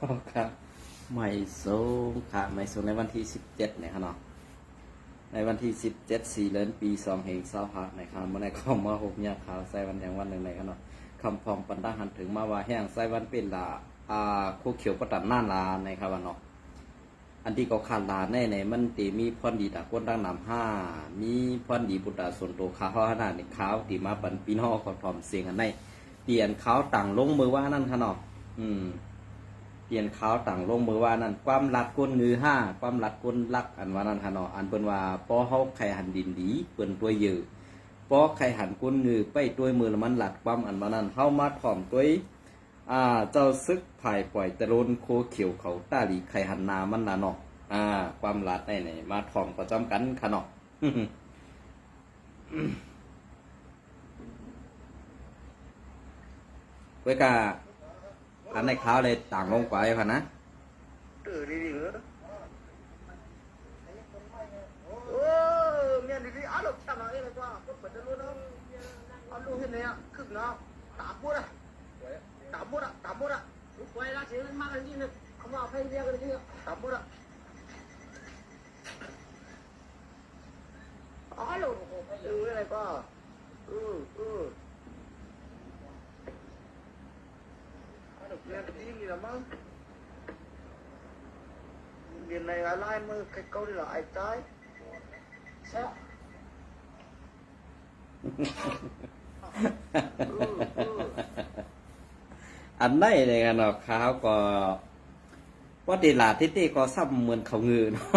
ครับไม่สูงค่ะไม่สูงในวันที่17นะครับเนาะในวันที่17 4 เดือน ปี 2 แห่ง 25นะครับเมื่อในคอมมา6เนี่ยข่าวใส่วันแห่งวันหนึ่งในครับเนาะคำพองปันดาหันถึงมาว่าแห้งใส่วันเป็นลาคู่เขียวประดับหน้าลาในครับเนาะอันที่ก็ขาดลาแน่ในมันตีมีพรดีตะก้นดังนำมีพรดีบุตรส่วนตัวข้าวขนาดในข้าวตีมาปันปีนอขอทอมเสียงอันในเตียนข้าวต่างลงมือว่านั่นค่ะเนาะเปลี่ยนขาวต่างลงมือว่านั่นความรัดก้นงือความรัดก้นลักอันว่านั่นฮะเนาะอันเปิ้นว่าปอเฮาไข่หันดินดีเปิ้นตัวเยอะปอไข่หันก้นงือไปตัวมือแล้วมันหลัดความอันว่านั่นเฮามาถ่อมตัวเจ้าซึกภายปล่อยตะลนโคเขียวเขาตาหลีไข่หันนามันน่ะเนาะความรัดได้ไหนมาถ่อมประจำกันค่ะเนาะเว้ยกะอันในข้าวเลยต่างลงกว่าอยู่ค่ะนะđi đi nữa miền đi đi áo lục chạm nào đây là qua có phải luôn không áo lục thế này cực nào tạm bút à tạm bút à quay ra chỉ mang cái gì nữa không vào phay bia cái gì tạm bút à áo lục cái này qua áo lục miền đi gì là mang miền này là lai mơ cái câu đi là ai trái sao อันไหนเลยกันเนาะข้าวก็ว่าตีลาที่ตีก็ซ้ำเหมือนเขางือเนาะ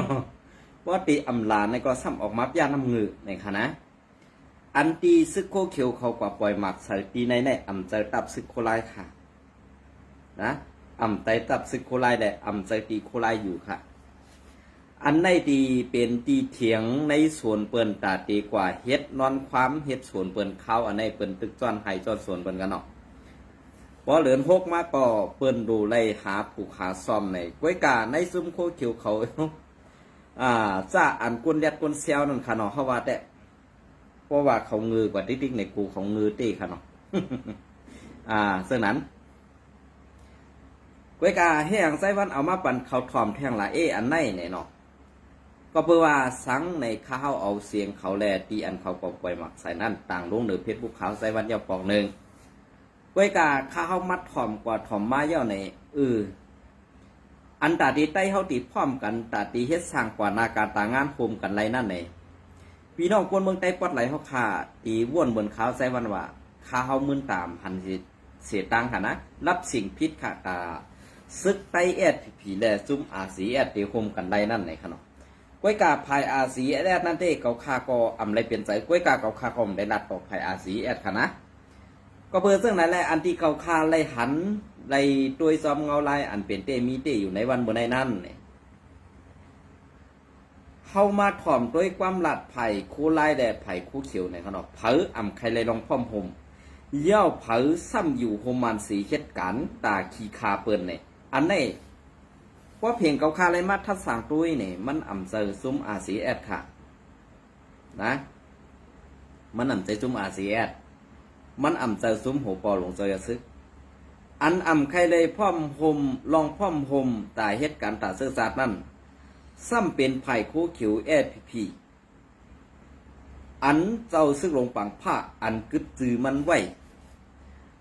ว่าตีอำลาในก็ซ้ำออกมาย่าน้ำงือในค่ะนะอันตีซึกโคเขียวเขากว่าปล่อยหมักใส่ตีในอำใจตับซึกโคไลค่ะนะอำใจตับซึกโคไลแต่อำใจตีโคไลอยู่ค่ะอันในตีเป็นตีเถียงในส่วนเปิ้นตาตีกว่าเฮ็ดนอนความเฮ็ดส่วนเปิ้นเข้าอันในเปิ้นตึกจ้อนไห้จ้อนส่วนเปิ้นกันเนาะพอเหลือน6มาก็เปิ้นดูไล่หาผูกหาซ่อมในก้วยกาในซุ้มโคเขียวเขาจ้าอันกุนแดดกุนเซลนั่นค่ะเนาะเฮาว่าแต่เพราะว่าเขางือกว่าติ๊กๆในกูของงือตี้ค่ะเนาะซึ่งนั้นก้วยกาแห้งไส้วันเอามาปั่นเขาถ่อมแท่งละอันไหนเนี่ยเนาะก็เพื่อว่าสังในข้าวเอาเสียงเขาแลตีอันเขาปล่อยหมักใส่นั่นต่างลงเหนือเพชรภูเขาใส่วันยาวปอกหนึ่งก้วยกาข้าวมัดถ่อมกว่าถ่อมมาเย่าในอันตาตีใต้เขาตีพร้อมกันตาตีเฮ็ดสร้างกว่านาการต่างงานโฮมกันไรนั่นในพี่น้องคนเมืองใต้ปอดไหลเขาขาตีว่วนบนเขาใส่วันว่าข้าวมึนตามหันเสียตังค่ะนะรับสิ่งพิษค่ะซึกไต้ผีแลซุ้มอาสีตีโฮมกันไรนั่นในขนมก้วยกาภายอาสีแอดนั่นเด้เกาคาก็อำไรเปลี่ยนใจก้วยกาเกาคาคอมได้รัดต่อภายอาสีแอดค่ะนะก็เพื่อซึ่งนั้นแหละอันที่เกาคาไล่หันไล่ตัวซ้อมเงาไล่อันเป็นเตมีเตอยู่ในวันบนในนั้นเนี่ยเข้ามาถ่อมด้วยความหลัดไผ่คู่ไล่แดดไผ่คู่เขียวในขนมเผออ่ำใครเลยลองพ่อมห่มเย่าเผอซ้ำอยู่โฮมันสีเช็ดกันตาขีคาเปิลเนี่ยอันนี้ว่าเพียงเกาคาไรมัดทัดสางตุ้ยเนี่ยมันอ่ำเจอซุ้มอาซีแอดค่ะนะมันอ่ำใจซุ้มอาซีแอดมันอ่ำเจอซุ้มหัวปอหลงเจอยซึกอันอ่ำใครเลยพ่อมหมลองพ่อมหมตายเฮ็ดการตาเสื้อซาดนั่นซ้ำเป็นไผ่คู่ขิวพีอันเจ้าซึกลงปังผ้าอันกึดจือมันไหว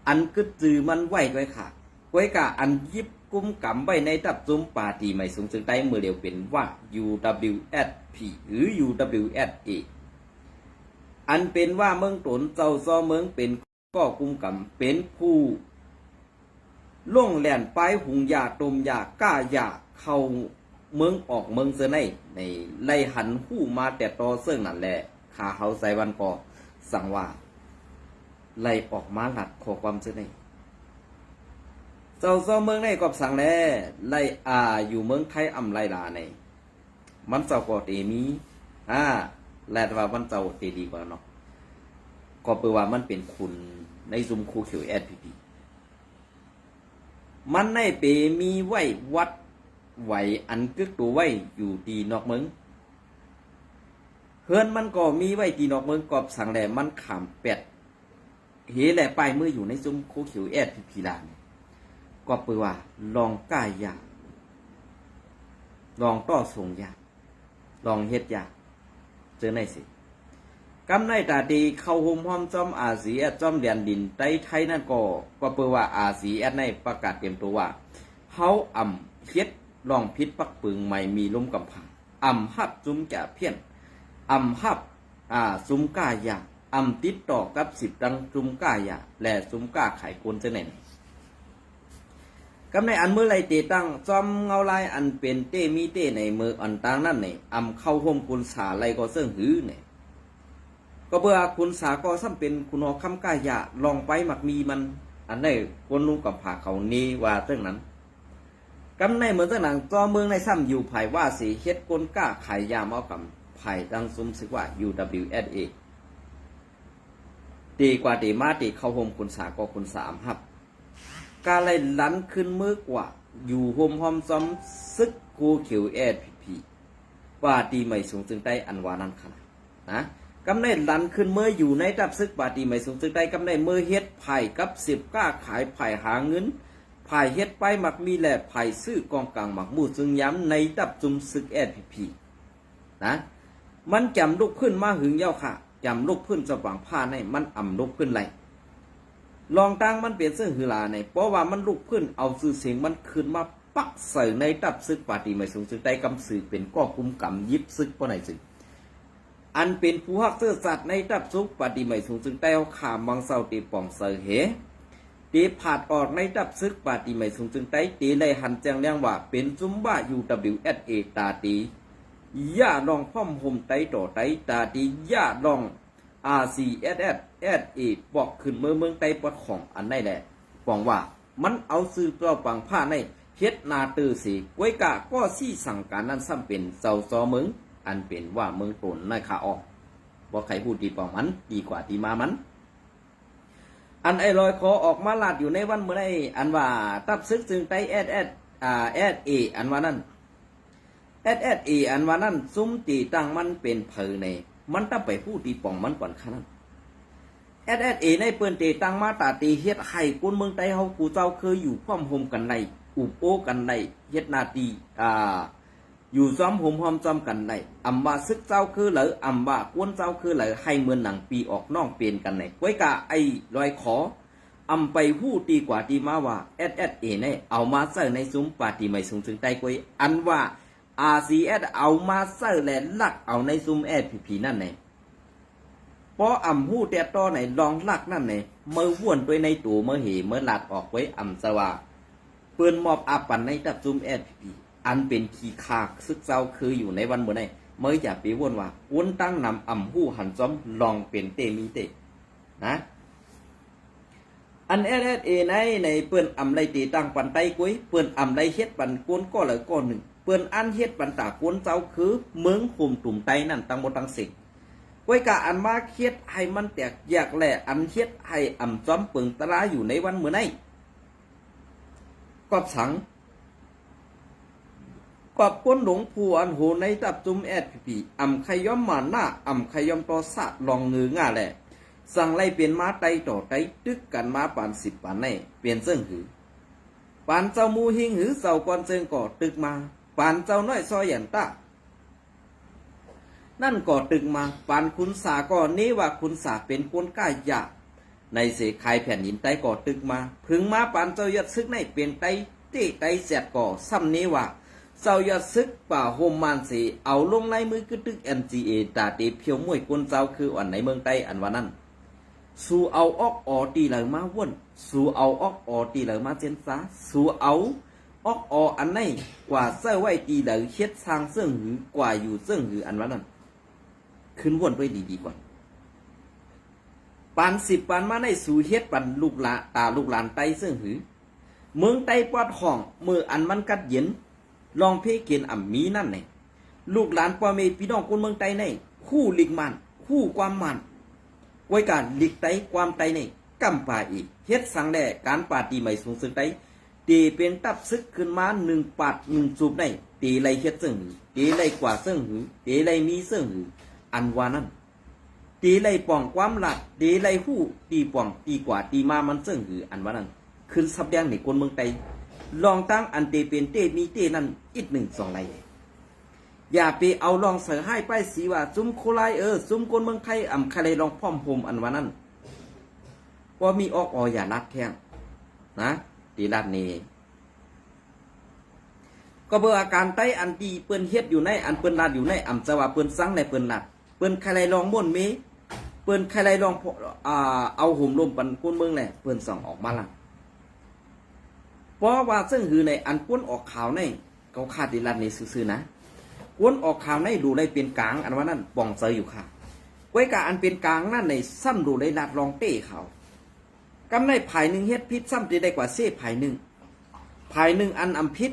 อันกึดจือมันไหวด้วยค่ะก้วยกาอันยิบกุ้มกำไว้ในตับซุ้มปาตีไม่สูงซึ่งใต้มือเดียวเป็นว่า UWSP หรือ UWSA อันเป็นว่าเมืองตนเจ้าซอเมืองเป็นก็กุ้มกำเป็นผู้ล่วงแหลนปลายหุงยาตมยาก้ายาเข้าเมืองออกเมืองเสนในไล่หันหู้มาแต่ตอเสื่องนั่นแหละขาเขาใส่วันก็สั่งว่าไล่ออกมาหลัดขอความเสนเจ้าเมืองในกอบสั่งแล้ไล่อยู่เมืองไทยอ่ำไล่ลาในมันเจ้าก็เตมีแลดว่ามันเจ้าเตดีกว่าเนาะก็เปว่ามันเป็นคุณในซุมคูเขียวพีมันในเปมีไว้วัดไหวอันกึกตัวไว้อยู่ตีนอกเมืองเฮือนมันก็มีไว้ตีนอกเมืองกอบสั่งแหล่มันขามเป็ดเฮแหล่ปลายมืออยู่ในซุมคูเขียวพีลาน ก็เปือว่าลองก้ายยาลองต่อส่งยาลองเฮ็ดยาเจอในสิกำในตาดีเข้าห่มห้อมจอมอาซีแอดจอมเดียนดินไต้ไทยนั่นก็เปือว่าอาซีแอดในประกาศเตรียมตัวว่าเฮาเฮ็ดลองพิษปักปึงใหม่มีลมกำพังฮับจุ้มแก่เพี้ยนฮับซุ้มก้ายาติดต่อกับ10ดังซุ้มก้ายาและซุ้มก้าไขกลเจาไหนกำในอันเมื่อไรเตตั้งจอมเงาลายอันเป็นเตมีเตในมืออันต่างนั่นเนี่ยเข้าห่มคุณสาไรก็เสื่องหือเนี่ยก็เบื่อคุณสาก็ซ้ำเป็นคุณอคำก้ายาลองไปหมักมีมันอันได้คนนุ่งกับผ่าเขานี้ว่าเรื่องนั้นกำในเหมือนเรื่องหนังจอเมืองในซ้ำอยู่ภายว่าสีเฮ็ดกลก้าขายยาเอากับภายตั้งซุ้มสึกว่า UWSA ดีกว่าดีมาดีเข้าห่มคุณสาก็คุณสามครับการไล่ลันขึ้นมือกว่าอยู่ห่มหอมซ้อมซึกกูเขียวพีว่าดีไม่สูงจึงได้อันวานั้นขนาดนะกำในลันขึ้นเมื่ออยู่ในดับซึกว่าดีไม่สูงจึงได้กำในเมื่อเฮ็ดไผ่กับ10ก้าขายไผ่หาเงินไผ่เฮ็ดไปหมักมีแหละไผ่ซื้อกองกลางหมักมูจึงย้ำในดับจุมซึกพีนะมันจำลุกขึ้นมาหึงเย้าค่ะจำลุกขึ้นจะฝังผ้าในมันลุกขึ้นไรลองตั้งมันเปลี่ยนเสื้อหือลาในเพราะว่ามันลุกขึ้นเอาสื่อเสียงมันขึ้นมาปักใส่ในดับซึกปาฏิไม่สูงซึกได้กำสื่อเป็นก้อกุมกำยิบซึกปะไหนซึกอันเป็นผู้ฮักเสื้อสัตว์ในดับซึกปาฏิไม่สูงซึกได้เอาขามังเศร้าตีป่องเสือเหตีผาดออกในดับซึกปาฏิไม่สูงซึกได้ตีเลยหันแจงเลี้ยงว่าเป็นจุมบ้า UWSA ตาตีย่าลองพ่อมห่มไตต่อไตตาตีย่าลองRCSSA บอกขึ้นเมืองไต้ปดของอันได้แหละบอกว่ามันเอาซื้อเปล่าปังผ้าในเฮ็ดนาตือสีกวยกะก็ซี่สั่งการนั้นซ้ำเป็นเจ้าซอเมืองอันเป็นว่าเมืองตนในขาออกบอกใครพูดดีกว่ามันดีกว่าที่มามันอันไอ้ลอยคอออกมาลาดอยู่ในวันเมื่อไรอันว่าตับซึกจึงไต้SA อันว่านั้นSA อันว่านั้นซุ้มตีตั้งมันเป็นเผอในมันต้องไปพูดตีป่องมันก่อนขนาดSA ในเปิ้นเตตั้งมาตาตีเฮ็ดให้คนเมืองไต้เฮากูเจ้าเคยอยู่พร้อมโฮมกันในอุปโอกันในเฮ็ดนาตีอยู่ซ้อมโฮมหอมซ้อมกันในว่าซึกเจ้าคือเหลือว่ากวนเจ้าคือเหลือให้เมืองหนังปีออกน้องเปลี่ยนกันในก้อยกะไอ้ลอยขอไปพูดตีกว่าตีมาว่า SA ในเอามาใส่ในซุ้มปาฏิไม่สูงถึงใต้ก้อยอันว่าRCS เอามาเสิร์แลนลักเอาในซุ้มFPP นั่นไงเพราะหู้แต่ต่อไหนลองลักนั่นไงเมื่อว่วนไปในตัวเมื่อเหเมื่อหลัดออกไว้สว่าเปืนมอบอาปันในตับซุ้มFPP อันเป็นขีคากซึกเจ้าคืออยู่ในวันเมื่อไหนเมื่ออย่าไปว่นว่าวนตั้งนำหู้หันซ้อมลองเป็นเตมีเตนะอันSA ในเปืนไรตีตั้งปันไตกุ้ยเปืนไรเฮ็ดปันกวนก็เลยก้อนหนึ่งเปิ้นอันเฮ็ดปันตากวนเจ้าคือเมืองคุมตุ่มไตนั่นตั้งหมดตั้งสิก้อยกะอันมาเฮ็ดให้มันแตกแยกแหละอันเฮ็ดให้จอมเปิงตราอยู่ในวันเมื่อไหนกอบสังกอบก้นหลงผู้อันโหในตับจุมFPPขย่อมมาหน้าขย่อมต่อสะลองเงือง่าแหละสั่งไล่เปลี่ยนมาไตต่อไตตึกกันมาปาน10ปานในเปลี่ยนเสิ่งหือปานเจ้ามูหิงหือเจ้าก่อนเซิงก่อตึกมาปานเจ้าน้อยซอยหยันตานั่นก่อตึกมาปานคุณสาก่อนนี้ว่าคุณสาเป็นคนก้ายยาในเสคายแผ่นหินไตก่อตึกมาพึงมาปานเจ้ายัดซึกในเปลี่ยนไตตีไตเสียดก่อซ้ำนี้ว่าเจ้ายัดซึกป่าโฮมมานสีเอาลงในมือกึตึก MGA ตาตีเพียวมวยคนเจ้าคืออ่อนในเมืองไตอันว่านั้นสู่เอาออกตีเหลือมาว่นสู่เอาออกตีเหลือมาเจนซาสู่เอาออกอันไหนกว่าเสื้อไว้ตีเหลือเฮ็ดสร้างเสื่องหือกว่าอยู่เสื่องหืออันว่านั้นขึ้นว่นไปดีกว่าปาน10ปานมาในสู่เฮ็ดปันลูกหลานลูกหลานไตเสื่องหือเมืองไตปอดห้องมืออันมันกัดเย็นลองเพเกียนมีนั่นไงลูกหลานพ่อแม่พี่น้องคนเมืองไตในคู่ลิกมันคู่ความมันไว้การลิกไตความไตในกำป่าอีกเฮ็ดสังแด่การปาตีไม่สูงสึกไตตีเป็นตับซึกขึ้นมา1ปาด1จูบในตีไรเฮ็ดซึ่งหือตีไรกว่าซึ่งหือตีไรมีซึ่งหืออันว่านั้นตีไรป่องความหลักตีไรหู้ตีป่องตีกว่าตีมามันซึ่งหืออันว่านั้นขึ้นสับแดงในคนเมืองไต ลองตั้งอันเตเป็นเตมีเตนั่นอีกหนึ่งสองไรอย่าไปเอาลองเสือให้ไปสีว่าซุ้มโคไลซุ้มคนเมืองไทยอ่ำใครลองพ่อมพมอันวันนั้นว่ามีออกอย่านัดแท่งนะตีลาดนี้ก็เบอร์อาการไตอันตีเปิ้นเฮ็ดอยู่ในอันเปิ้นลาดอยู่ในอ่ำจะว่าเปิ้นซังในเปิ้นลาดเปิ้นใครลองม่วนเมเปิ้นใครลองเอาห่มลมปันคนเมืองแหละเปิ้นส่องออกมาละเพราะว่าซึ่งคือในอันป้นออกข่าวในเขาคาดตีลาดนี้ซื่อๆนะป้นออกข่าวในดูได้เป็นกลางอันว่านั้นป่องเซยอยู่ค่ะไว้กะอันเป็นกลางนั่นในซ้ำดูได้ลาดลองเต้เขากำในภายหนึ่งเฮ็ดพิษซ้ำตีได้กว่าเซ่ภายหนึ่งอันอำพิษ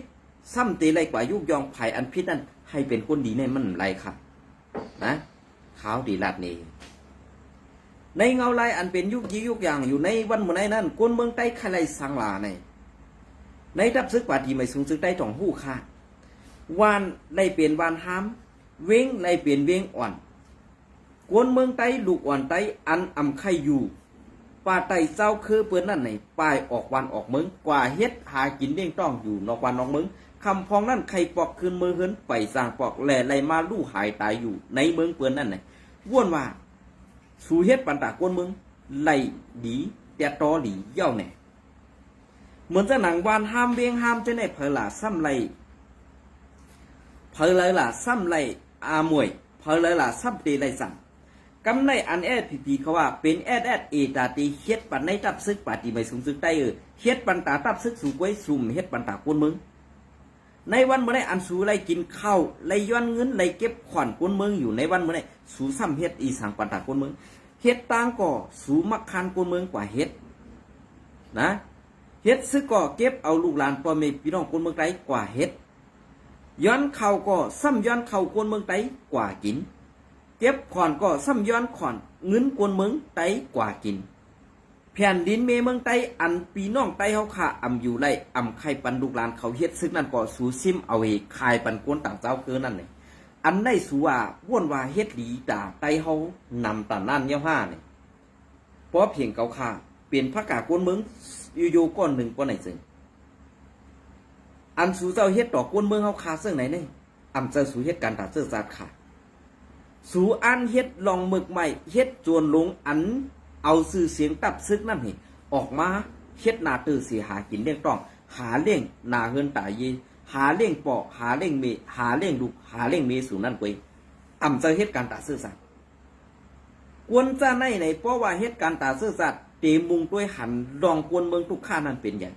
ซ้ำตีได้กว่ายุกยองภายอันพิษนั่นให้เป็นคนดีในมันไรค่ะนะขาวดีลาดนี้ในเงาลายอันเป็นยุกยี่ยุกอย่างอยู่ในวันเมื่อไหร่นั้นคนเมืองใต้ใครสังลาในดับซึกปาดีไม่สูงซึกได้จ่องหู้ค่ะวานไล่เปลี่ยนวานห้ามเว้งไล่เปลี่ยนเว้งอ่อนคนเมืองใต้ลูกอ่อนใต้อันอำไข่อยู่ป่าไต่เจ้าคือเปิ้นนั่นในปลายออกวันออกเมืองกว่าเฮ็ดหากินเลี้ยงต้องอยู่นอกวันนอกเมืองคำพองนั่นใครปอกคืนมือเฮินไปสร้างปอกแหล่ไล่มาลู่หายตายอยู่ในเมืองเปิ้นนั่นไหนว่นว่าสู่เฮ็ดปันตาคนเมืองไล่ดีแต่ตอหลีเย่าแน่เหมือนจะหนังวานห้ามเวียงห้ามจะในเพลาซ้ำไล่เพลาซ้ำไล่อามวยเพลาซ้ำตีไล่สั่งกำในอันพีเขาว่าเป็นเอตาตีเฮ็ดปันในตับซึกปาตีไม่สูงซึกได้เฮ็ดปันตาตับซึกสู่ไว้สุ่มเฮ็ดปันตาคนเมืองในวันเมื่อไรอันสูไล่กินข้าวไล่ย้อนเงินไล่เก็บขวัญคนเมืองอยู่ในวันเมื่อไรสูซ้ำเฮ็ดอีสังปันตาคนเมืองเฮ็ดต่างก่อสูมักคันคนเมืองกว่าเฮ็ดนะเฮ็ดซึกก่อเก็บเอาลูกหลานพ่อแม่พี่น้องคนเมืองไต้กว่าเฮ็ดย้อนเข่าก็ซ้ำย้อนเข่าคนเมืองไต้กว่ากินเก็บขอนก็ซ้ำย้อนขอนเงินคนเมืองไต้กว่ากินแผ่นดินเมืองไต้อันปีน้องไต้เฮาขาอำอยู่ไร่อำไข่ปันลูกหลานเขาเฮ็ดซึกนั่นก็สูซิมเอาเฮคายปันคนต่างเจ้าเกินนั่นเลยอันได้สูว่าว่นว่าเฮ็ดดีตาไต้เฮานำตานั่นเยี่ยวห้าเนี่ยเพราะเพียงเกาขาเปลี่ยนพระกาคนเมืองอยู่ก้อนหนึ่งก้อนไหนซึ่งอันสูเจ้าเฮ็ดต่อคนเมืองเฮาคาซึ่งไหนเนี่ยอำเจ้าสูเฮ็ดการตาเสื้อซาดขาสูอันเฮ็ดลองหมึกใหม่เฮ็ดจวนลงอันเอาสื่อเสียงตับซึกนั่นนี่ออกมาเฮ็ดนาตื้อเสียหากินเลี้ยงต้องหาเลี้ยงนาเฮือนตายเยหาเลี้ยงปอกหาเลี้ยงเมหาเลี้ยงลูกหาเลี้ยงเมสู่นั่นไปอำเจ้าเฮ็ดการตาซื่อสัตย์กวนจะในเพราะว่าเฮ็ดการตาซื่อสัตย์เตมุงด้วยหันลองกวนเมืองทุกข้านั่นเป็นอย่าง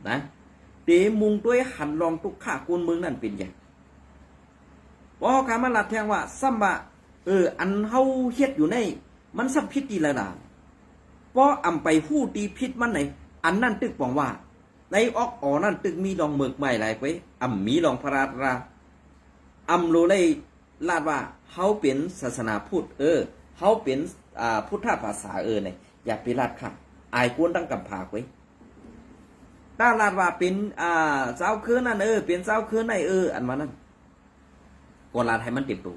นะเตมุงด้วยหันลองทุกข้ากวนเมืองนั่นเป็นอย่างเพราะคำมาลัดแทงว่าซ้ำว่าอันเฮาเฮ็ดอยู่ในมันสัมพิษดีละล่ะเพราะอำไปผู้ตีพิษมันไหนอันนั่นตึกบอกว่าในออกนั่นตึกมีลองเมือกใหม่หลายไปอำมีลองพระราอำโลเลยลาดว่าเฮาเป็นศาสนาพุทธเฮาเป็นพุทธภาษาเนี่ยอย่าไปลาดค่ะอายกวนตั้งกำผากไว้ถ้าลาดว่าเป็นเจ้าคืนนั่นเป็นเจ้าคืนในอันมานั่นก็ลาดให้มันเต็มตัว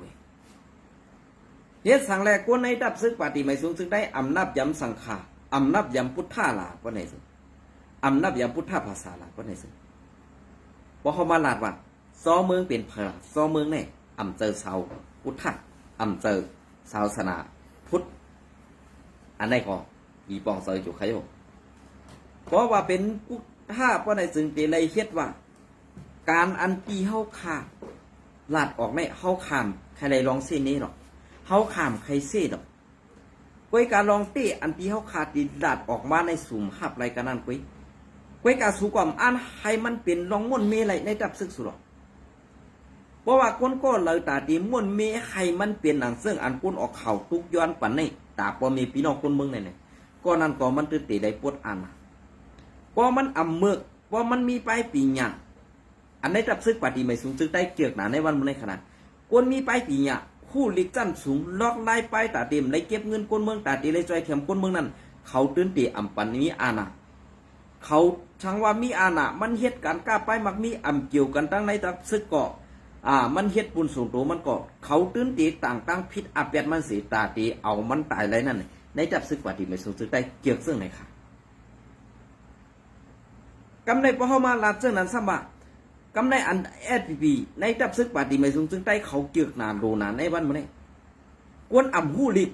เฮ็ดสังแรกกวนในดับซึกปฏิไม่สูงซึกได้อำนับยำสังขาอำนับยำพุทธาลาก็ไหนสิอำนับยำพุทธภาษาลาก็ไหนสิเพราะเขามาลาดว่าซอเมืองเป็นเพลซอเมืองเนี่ยอำเจอเสาพุทธะอำเจอศาสนาพุทธอันไหนก็มีปองเสยอยู่ใครอยู่เพราะว่าเป็นพุทธะก็ไหนซึ่งเตเลยเฮ็ดว่าการอันตีเฮาขาลาดออกในเฮาขามใครเลยลองเส้นนี้หรอกเฮาขามใครเส้นดอกก้อยการลองเตะอันที่เฮาขาดดินลาดออกมาในสุ่มหับไรกันนั่นก้อยการสู่ความอันให้มันเป็นลองม่วนเมไรในดับซึกสุดหรอกเพราะว่าคนก็เลยตาดีม่วนเมให้มันเป็นหนังซึ่งอันก้นออกเข่าทุกย้อนปันในตาปอมีพี่น้องคนเมืองเนี่ยก็นั่นก็มันตื่นเตะได้ปวดอันเพราะมันอ่ำเมือกเพราะมันมีไปปีหยาอันในดับซึกปฏิไม่สูงซึกได้เกี่ยวหนาในวันมื้อในขนาดคนมีไปปีหยาผู้ลิกจันสูงล็อกไล่ไปตาเต็มไล่เก็บเงินคนเมืองตาตีไล่จอยเข็มคนเมืองนั้นเขาตื่นเตะอ่ำปันมีอาณาเขาช่างว่ามีอาณามันเฮ็ดการกล้าไปมักมีอ่ำเกี่ยวกันตั้งในดับซึกเกาะมันเฮ็ดบุญสูงโตมันก็เขาตื่นเตะต่างตั้งพิษอาเปียดมันเสียตาตีเอามันตายไรนั่นในดับซึกปฏิไม่สูงซึกได้เกี่ยวซึ่งไหนค่ะ กำในพอเฮามาลาดเจ้านั้นซ้ำว่ากำในอัน SPP ในตับซึกปาติไม่สูงซึ่งใต้เขาเกือกนานโรนานในวันมื้อนี้กวนอ่ำฮู้ลิก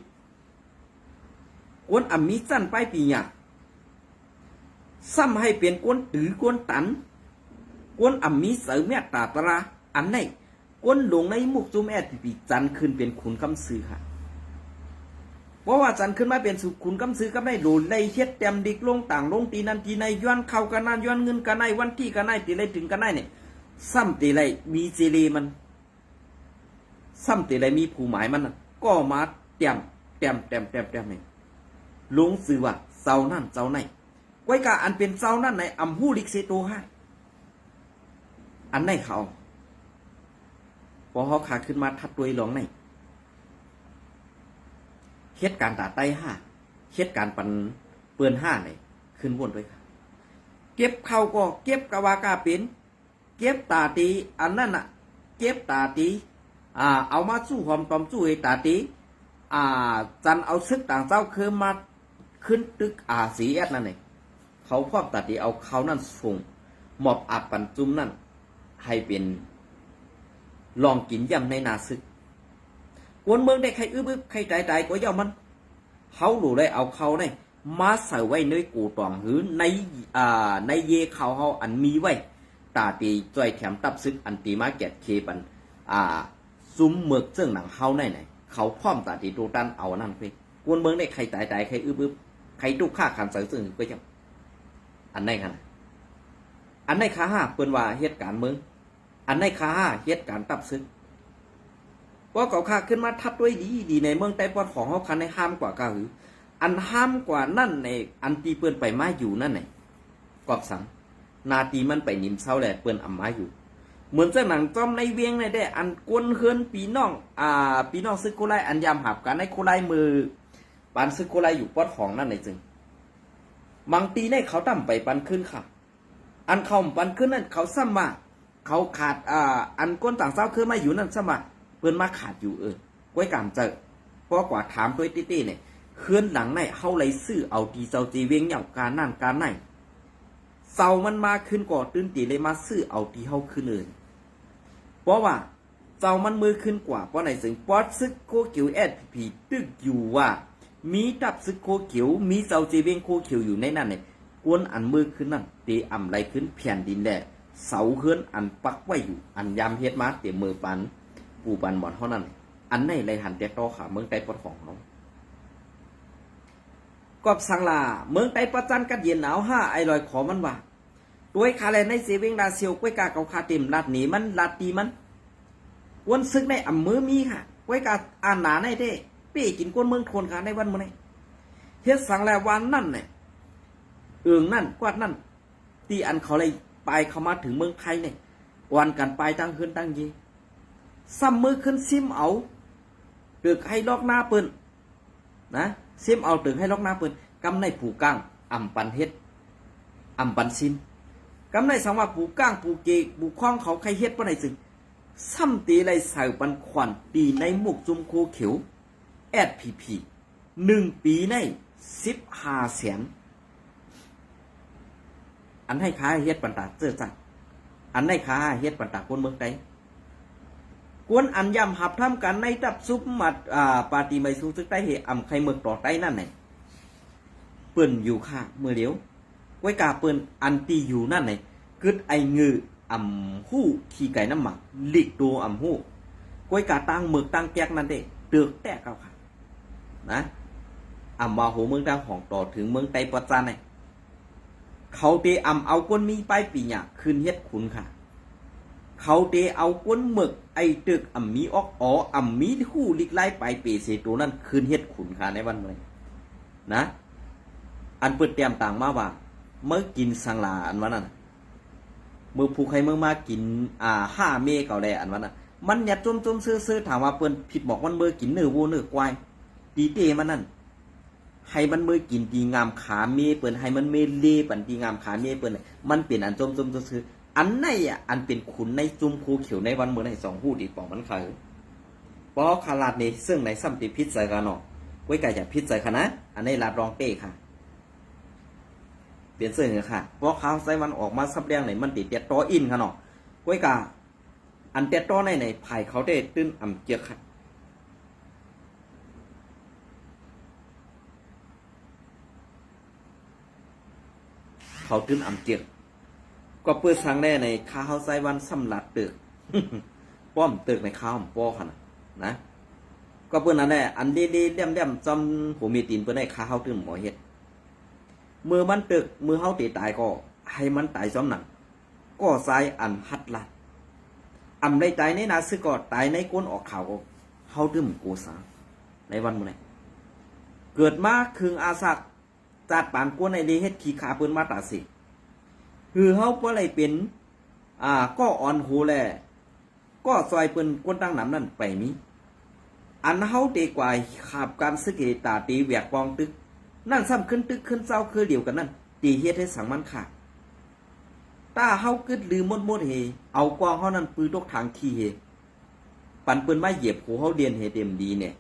กวนอ่ำมีสั้นไปปีหยาซ้ำให้เปลี่ยนกวนตือกวนตันกวนอ่ำมีเสือแม่ตาตราอันไหนกวนหลงในมุกจุ่ม SPP จันขึ้นเป็นขุนคำซื้อค่ะเพราะว่าจันขึ้นมาเป็นสุขุนคำซื้อก็ได้โดนไล่เฮ็ดเต็มดิกลงต่างลงตีนันตีในย้อนเข้ากันนั่นย้อนเงินกันในวันที่กันในตีไรถึงกันในเนี่ยซ้ำตีไรมีเจเลมันซ้ำตีไรมีผู้หมายมันก็มาเต็มเนี่ยลงสื่อว่าเจ้านั่นเจ้าไหนไว้กาอันเป็นเจ้านั่นในอำหูลิกเซโตให้อันไหนเขาพอเขาขาขึ้นมาทัดตัวหลงในเหตุการณ์ตาไต้เหตุการณ์ปันเปือนเนี่ยขึ้นวนด้วยค่ะเก็บเขาก็เก็บกะวากาเป็นเก็บตาตีอันนั้นน่ะเก็บตาตีเอามาสู้หอมตอมสู้ไอ้ตาตีจันเอาซึกต่างเจ้าคือมาขึ้นตึกสีแอดนั่นเองเขาพร้อมตาตีเอาเขานั่นส่งหมอบอาบปันจุ่มนั่นให้เป็นลองกินยำในนาซึกกวนเมืองได้ใครอึบใครใจก็ย่อมันเขาหลูได้เอาเขาได้มาใส่ไว้ในกูตองหรือในเยเขาเขาอันมีไว้ตาตีจ่อยแถมตับซึกอันตีมาแกะเคปันซุ้มเมือกเจ้งหนังเขาไหนเขาพร้อมตาตีตูตันเอานั่นไปกวนเมืองได้ใครใจใครอึบใครทุกข้าขันใส่ซึ่งก็ย่อมอันไหนกันอันไหนข้าเปิ้นว่าเหตุการณ์เมืองอันไหนข้าเหตุการณ์ตับซึกเพราะเขาข้าขึ้นมาทับด้วยดีในเมืองใต้ปอดของเขาคันในห้ามกว่าก็คืออันห้ามกว่านั่นในอันตีเปิ้นไปมาอยู่นั่นไหนกอบสังนาตีมันไปนิ่มเศร้าแหละเปิ้นอ่ำมาอยู่เหมือนเจ้าหนังจอมในเวียงในได้อันกวนเฮือนปีน้องปีน้องซึกโคไลอันยามหับกันในโคไลมือปันซึกโคไลอยู่ปอดของนั่นในจึงบางตีในเขาตั้มไปปันขึ้นค่ะอันเขาปันขึ้นนั่นเขาซ้ำว่าเขาขาดอันก้นต่างเศร้าคือมาอยู่นั่นซ้ำว่าเปิ้นมาขาดอยู่ก้อยการเจอเพราะกว่าถามตัวตี้เนี่ยเคลื่อนหลังในเฮาเลยซื้อเอาตีเจ้าจีเวียงเหย่าการนั่นการไหนเสามันมาขึ้นก่อตื้นตีเลยมาซื้อเอาตีเฮาขึ้นอื่นเพราะว่าเจ้ามันมือขึ้นกว่าเพราะไหนสึงปอดซึกโคเขียวSPPตึกอยู่ว่ามีตับซึกโคเขียวมีเจ้าจีเวียงโคเขียวอยู่ในนั่นเนี่ยกวนอันมือขึ้นนั่นตีอ่ำไรขึ้นแผ่นดินแดดเสาเคลื่อนอันปักไว้อยู่อันยามเฮ็ดมาเตะมือปันปูปันบ่อนเท่านั้นอันไหนเลยหันแต่ต่อขาเมืองใต้ปอดของเขากอบสังลาเมืองใต้ประจันกัดเย็นหนาวไอลอยขอมันว่าตัวคาแลในเซเวงดาเซียวก้วยกาเกาคาเต็มลาดหนีมันลาดตีมันวนซึกในอ่ำมือมีค่ะก้วยกาหนาในเด้เป้กินก้นเมืองโทนขาในวันมื้อนี้เฮ็ดสังแลวันนั่นเนี่ยนั่นกวาดนั่นตีอันเขาเลยไปเข้ามาถึงเมืองไทยเนี่ยวันกันไปตั้งขึ้นตั้งยีซ้ำมือขึ้นซิมเอาตึกให้ลอกหน้าเปิ้นนะซิมเอาตึกให้ลอกหน้าเปิ้นกำในผูก้างอ่ำปันเฮ็ดอ่ำปันซิมกำในสังว่าผูก้างผูเกกผูคล้องเขาใครเฮ็ดปะไหนสึงซ้ำตีไรใส่ปันขวัญตีในหมกจุ่มโคเขียวSPP 1 ปีใน15 แสนอันให้ค้าเฮ็ดปันตาเจอจัดอันให้ค้าเฮ็ดปันตาคนเมืองใดกวนอันยำหับทำกันในตับซุปมัดปาตีไม่สู้ซึกใต้เหอ่ำใครเมืองต่อใต้นั่นไหนเปิ้นอยู่ค่ะเมื่อเดียวไว้กาเปิ้นอันตีอยู่นั่นไหนกึดไอเงืออ่ำหู้ขี้ไก่น้ำหมักหลีกตัวอ่ำหู้ไว้กาตั้งเมือกตั้งแก๊กนั่นเด้เตือกแตกเอาค่ะนะอ่ำมาโหเมืองดังของต่อถึงเมืองไต้ปอจานไหนเขาเตะอ่ำเอาก้นมีไปปีหยาคืนเฮ็ดขุนค่ะเขาเตะเอาก้นหมึกไอตึกอ่ำมีออกอ่ำมีหู้ลิกไล่ไปเปเสตัวนั่นคืนเฮ็ดขุนค่ะในวันเมื่อนะอันเปิดเตรียมต่างมาว่าเมื่อกินสังลาอันวันนั้นเมื่อผู้ใครเมื่อมากิน5 เมเก่าแลอันวันนั้นมันหยัดจมซื่อถามว่าเปิ้นผิดบอกมันเมื่อกินเนื้อวัวเนื้อควายตีเตมันนั่นให้มันเมื่อกินตีงามขาเมเปิ้นให้มันเมเล่ปันตีงามขาเมเปิ้นมันเป็นอันจมซื่ออันไหนอันเป็นขุนในจุ่มโคเขียวในวันเมื่อใน2 หู้ดีปองมันคือเพราะคาลาดในซึ่งในซ้ำติพิษใส่กันเนาะไว้ไก่จะพิษใส่ค่ะนะอันนี้ลาดรองเต้ค่ะ เปลี่ยนเสื้อเหรอค่ะเพราะข่าวไต้หวันออกมาสับแดงไหนมันติดเตียตออินค่ะเนาะก้อยกาอันเตียตอในไผ่เขาได้ตื้นอ่ำเจียกค่ะเขาตื้นอ่ำเจียกก็เปิดทางได้ในข่าวไต้หวันสำลัดตึก ป้อมตึกในข่าวป้อค่ะนะก็เปิ้นนั่นแหละอันดีๆเลี่ยมๆจำผมมีตีนเปิ้นได้ข่าวตื้นหมอเฮ็ดมือมันตึกมือเฮาตีตายก็ให้มันตายซ้อมหนังก็สายอันหัดลัดอำได้ตายในนาซึก็ตายในก้นออกข่าวก็เฮาดื่มโกสาในวันมื้อนี้เกิดมาคึงอาสักจัดปานก้นในดีเฮ็ดขี้ขาเปิ้นมาตาสิคือเฮาบ่ได้เป็นก็อ่อนหูแลก็ซอยเปิ้นก้นตั้งน้ำนั่นไปมีอันเฮาดีกว่าขาบการซึกเหตาตีแหวกกองตึกนั่นซ้ำขึ้นตึกขึ้นเศร้าคือเดียวกันนั่นตีเฮ็ดให้สังมันขาดตาเฮากึดลืมมดเฮเอากวางเฮานั่นปืนตกทางขี้เฮปันเปิ้นมาเหยียบหูเฮาเดียนเฮเต็มดีเนี่ย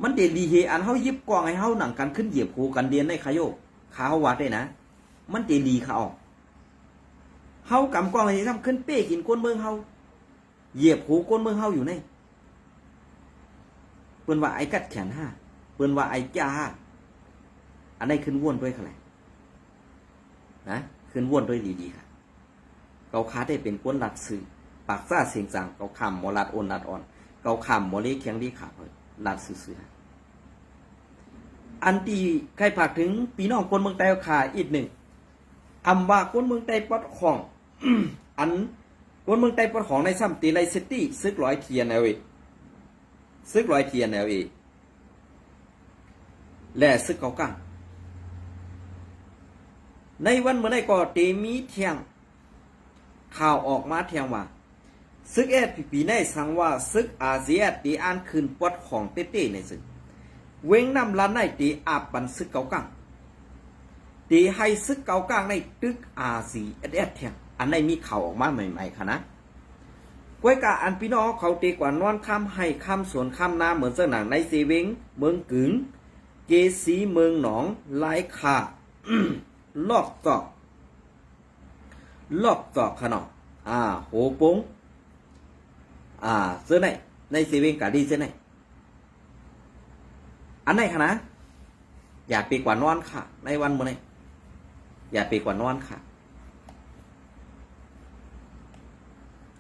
มันเดดีเฮอันเฮายิบกวางให้เฮาหนังกันขึ้นเหยียบหูกันเดียนได้ขะโยขาเฮาวัดได้นะมันเดดีเขาออกเฮากำกวางให้ซ้ำขึ้นเป้กินก้นเมืองเฮาเหยียบหูก้นเมืองเฮาอยู่ในเปิ้นว่าไอ้กัดแขนห้าเปิ้นว่าไอ้จ้าอันนี้ขึ้นว่นด้วยค่ะนะขึ้นว่นด้วยดีๆค่ะเกาคาได้เป็นก้นหลัดสื่อปากซ่าเสียงจังเกาคำหมอลัดอ่อนลัดอ่อนเกาคำหมอเลี้ยเคียงดีขาเลยหลัดสื่ออันที่ใครผากถึงปีน้องคนเมืองไต้ขาอีกหนึ่งอำว่าคนเมืองไต้ปอดของ อันคนเมืองไต้ปอดของในซ้ำตีไรซิตี้ซึกร้อยเทียนเอาเอซึกร้อยเทียนเอาเอและซึกเกาก้างในวันเมื่อไหร่ก็เตมีเทียงข่าวออกมาเทียงว่าซึกเอสปีในสั่งว่าซึกอาเซียตีอ่านคืนปวดของเต้ๆในซึกเว้งนำลานในตีอาบปันซึกเกาก้างตีให้ซึกเกาก้างในตึกอาเซียเทียงอันในมีข่าวออกมาใหม่ๆค่ะนะกวยกาอันพี่น้องเขาตีกว่านอนข้ามให้ข้ามสวนข้ามนาเหมือนเสื้อหนังในเซเวงเมืองกึ๋งเกสีเมืองหนองลายขา ลอกจอกขนมโหปงเสื้อในเซเว่นกาดีเสื้อไหนอันไหนคะนะอย่าไปกว่านอนค่ะในวันมื้อนี้อย่าไปกว่านอนค่ะ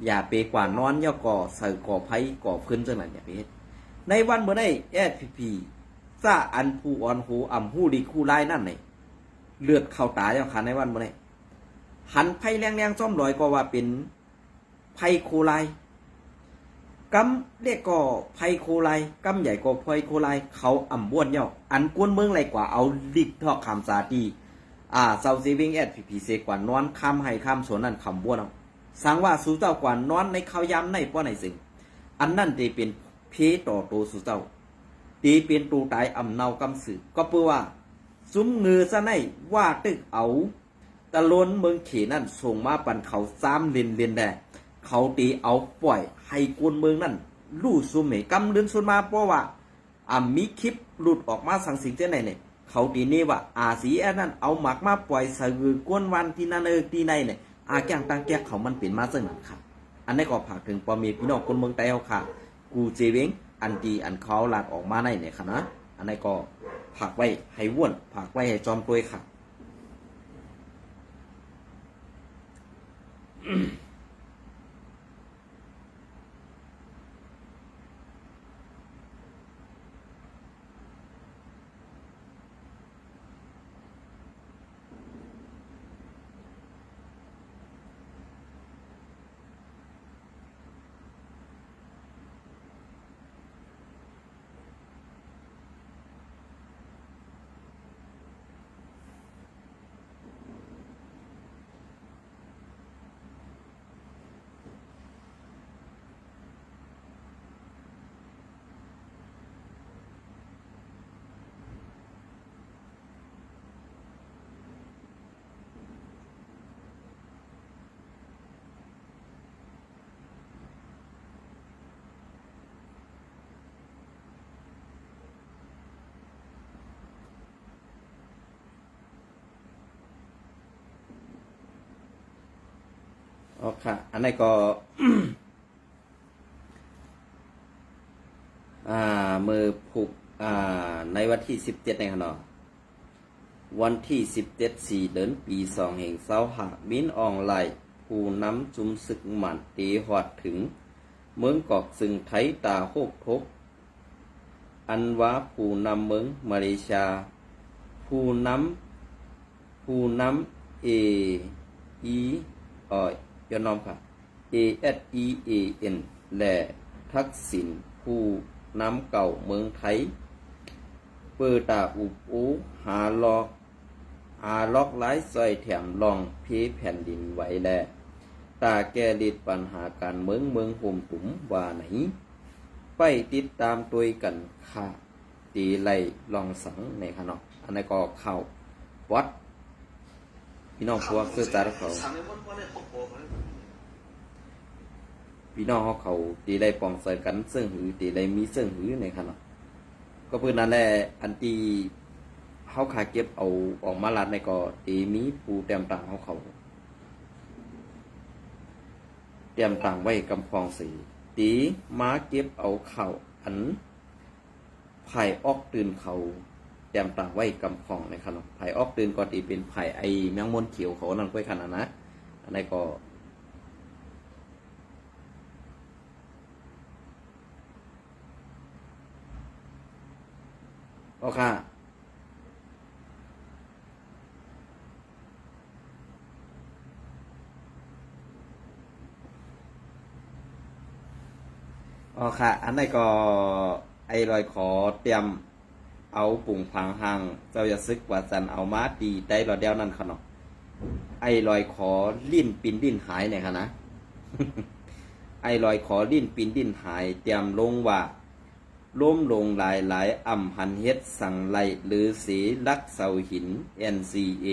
อย่าไปกว่านอนย่อก่อใส่ก่อไผ่ก่อพื้นจังนั้นอย่าไปเฮ็ดในวันมื้อนี้SPP ซาอันผู้อ่อนหูอ่ำหูดีคู่ลายนั่นนี่เลือดเข้าตาเจ้าค่ะในวันมื้อนี้หันไผ่แรงๆซ่อมลอยก็ว่าเป็นไผ่โคไลกำเรียกก็ไผ่โคไลกำใหญ่ก็ไผ่โคไลเขาอ่ำบ้วนเย่าอันกวนเมืองไรกว่าเอาลิกทอกคำสาตีเซาซีวิงSPPเสกว่านอนคำให้คำสวนนั่นคำบ้วนเอาสังว่าสู่เจ้ากว่านอนในข้าวยำในป้อในสิ่งอันนั่นจะเป็นเพต่อโตสู่เจ้าตีเป็นตูตายอ่ำเนากำสือก็เพื่อว่าซุ้มเงือซะในว่าตึกเอาตะล้นเมืองเขนั่นส่งมาปันเขาซ้ำเรียนแดเขาตีเอาปล่อยให้กวนเมืองนั่นลู่ซุ่มเหมกำเดินสุนมาเพราะว่ามีคลิปหลุดออกมาสั่งสิ่งเจ้าไหนเนี่ยเขาตีนี่ว่าสีแอนั่นเอาหมักมาปล่อยสะกือกวนวันที่นั่นที่ในเนี่ยแก้งตั้งแก้เขามันเป็นมาซึ่งนั่นค่ะอันนี้ก็ผากถึงปอมีพี่น้องคนเมืองไต้เอาค่ะกูเจเวงอันดีอันเขาหลาดออกมาในเนี่ยค่ะนะอันนี้ก็ผากไว้ให้ว่นผากไว้ให้จอมตัวค่ะ อ๋อค่ะ อันนี้ก็ มือผูกในวันที่17ในขณะวันที่17 4 เดือนปี2แห่ง25บินออนไลน์ผู้นำจุมศึกหมันตีหอดถึงเมืองกอกซึ่งไทยตาโคกทบอันว่าผู้นำเมืองมาเลเซียผู้นำยอนอมค่ะ ASEAN และทักษิณผู้นำเก่าเมืองไทยเปิดตาอุบอูหาล็อกไล่ซอยแถมลองเพแผ่นดินไหวแลตาแก้ลิดปัญหาการเมืองห่มตุ๋มว่าไหนไปติดตามตัวกันค่ะตีไล่ลองสังในขณะอันนี้ก็เข้าวัดพี่น้องพวกเสื้อตาเขาพี่น้องเขาตีไล่ปองใส่กันซึ่งหือตีไล่มีซึ่งหือในขณะก็เพื่อนั่นแหละอันตีเขาขาเก็บเอาออกมาลัดในก็ตีมีปูเตรียมต่างเขาเตรียมต่างไว้กำพองสีตีมาเก็บเอาเข่าอันไผ่ออกตื่นเขาเตรียมต่างไว้กำพองในขนมไผ่ออกตื่นก็ตีเป็นไผ่ไอแมงมนเขียวเขานั่นไว้ขนาดนะอันนี้ก็โอเคอ๋อค่ะ อันนี้ก็ไอลอยขอเตรียมเอาปุ่งพังหังเจ้าอย่าซึกว่าจันเอามาตีได้รอเดียวนั่นขนาดไอลอยขอลิ้นปินดิ้นหายเนี่ยค่ะนะ ไอลอยขอลิ้นปินดิ้นหายเตรียมลงว่าล้มลงหลายอ่ำหันเฮ็ดสั่งไลหรือสีลักเสาหิน NCA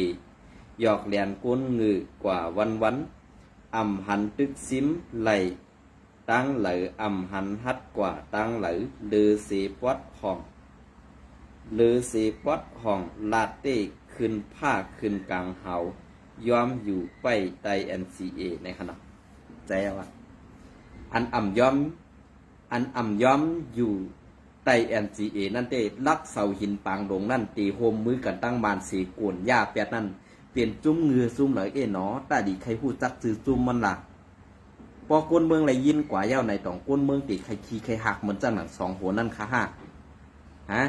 หยอกแหลนก้นงือกว่าวันอ่ำหันตึกซิมไหลตั้งเหลออ่ำหันฮัดกว่าตั้งเหลอหรือสีปวัดห้องหรือสีปวัดห้องลาเต้ขึ้นผ้าขึ้นกลางเฮายอมอยู่ไปไต NCA ในขณะใจว่าอันอ่ำย้อมอยู่ไต NCA นั่นเต้ลักเสาหินปางดงนั่นตีโฮมมือกันตั้งบานสีโกนย่าแปดนั่นเปลี่ยนจุ้มเงือซุ่มเหลยเนาะตาดีใครพูดจักซื้อจุ้มมันล่ะพอก้นเมืองไรยินกว่าเย้าในต่องก้นเมืองตีใครขี้ใครหักเหมือนจังหนังสองหัวนั่นค่ะฮะ